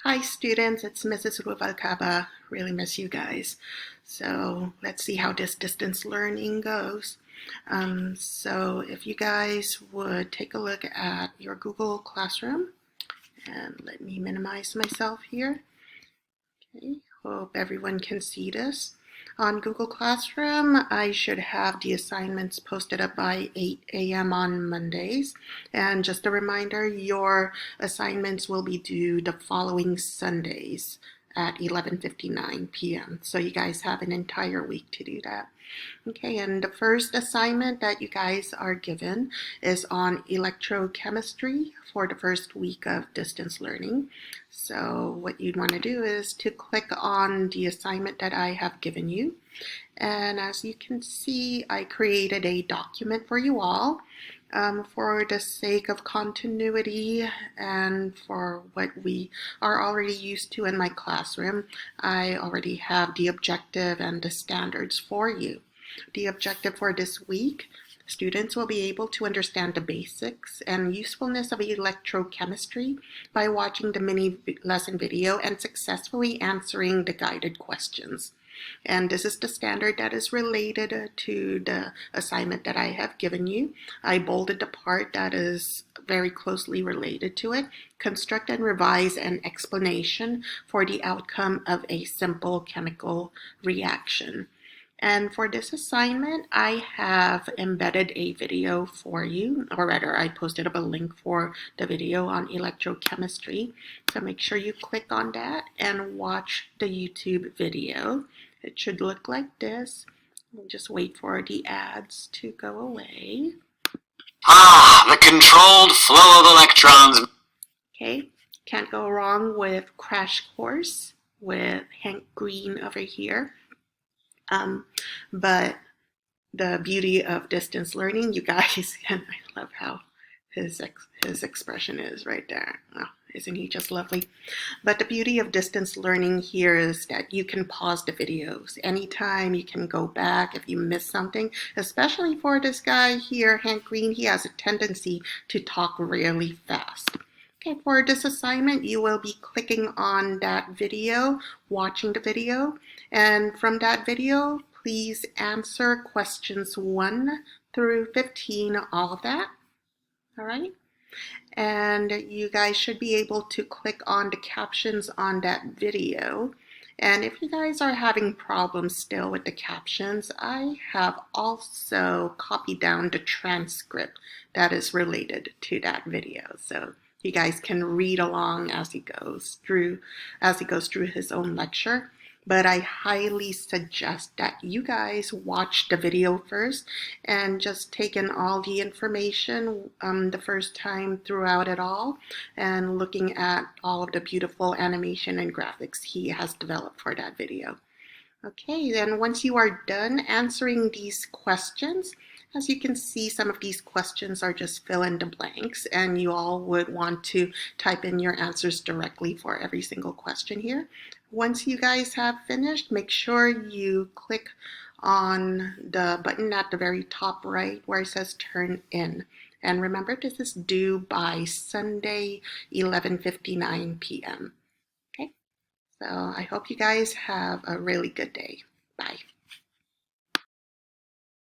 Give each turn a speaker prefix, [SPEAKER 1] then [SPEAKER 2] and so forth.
[SPEAKER 1] Hi students, it's Mrs. Ruvalcaba. Really miss you guys. So let's see how this distance learning goes. So if you guys would take a look at your Google Classroom, and let me minimize myself here. Okay, hope everyone can see this. On Google Classroom, I should have the assignments posted up by 8 a.m. on Mondays. And just a reminder, your assignments will be due the following Sundays at 11:59 p.m. So you guys have an entire week to do that. Okay, and the first assignment that you guys are given is on electrochemistry for the first week of distance learning. So what you'd want to do is to click on the assignment that I have given you. And as you can see, I created a document for you all. For the sake of continuity and for what we are already used to in my classroom, I already have the objective and the standards for you. The objective for this week: students will be able to understand the basics and usefulness of electrochemistry by watching the mini lesson video and successfully answering the guided questions. And this is the standard that is related to the assignment that I have given you. I bolded the part that is very closely related to it. Construct and revise an explanation for the outcome of a simple chemical reaction. And for this assignment, I have embedded a video for you, or rather, I posted up a link for the video on electrochemistry. So make sure you click on that and watch the YouTube video. It should look like this. We'll just wait for the ads to go away.
[SPEAKER 2] The controlled flow of electrons.
[SPEAKER 1] Okay, can't go wrong with Crash Course with Hank Green over here. But the beauty of distance learning, you guys, and I love how his expression is right there. Oh, isn't he just lovely? But the beauty of distance learning here is that you can pause the videos anytime. You can go back if you miss something, especially for this guy here, Hank Green. He has a tendency to talk really fast. Okay, for this assignment, you will be clicking on that video, watching the video, and from that video, please answer questions 1 through 15, all of that. All right. And you guys should be able to click on the captions on that video. And if you guys are having problems still with the captions, I have also copied down the transcript that is related to that video. So you guys can read along as he goes through his own lecture. But I highly suggest that you guys watch the video first and just take in all the information the first time throughout it all, and looking at all of the beautiful animation and graphics he has developed for that video. Okay, then once you are done answering these questions, as you can see, some of these questions are just fill in the blanks, and you all would want to type in your answers directly for every single question here. Once you guys have finished, make sure you click on the button at the very top right where it says turn in. And remember, this is due by Sunday, 11:59 p.m. Okay, so I hope you guys have a really good day. Bye.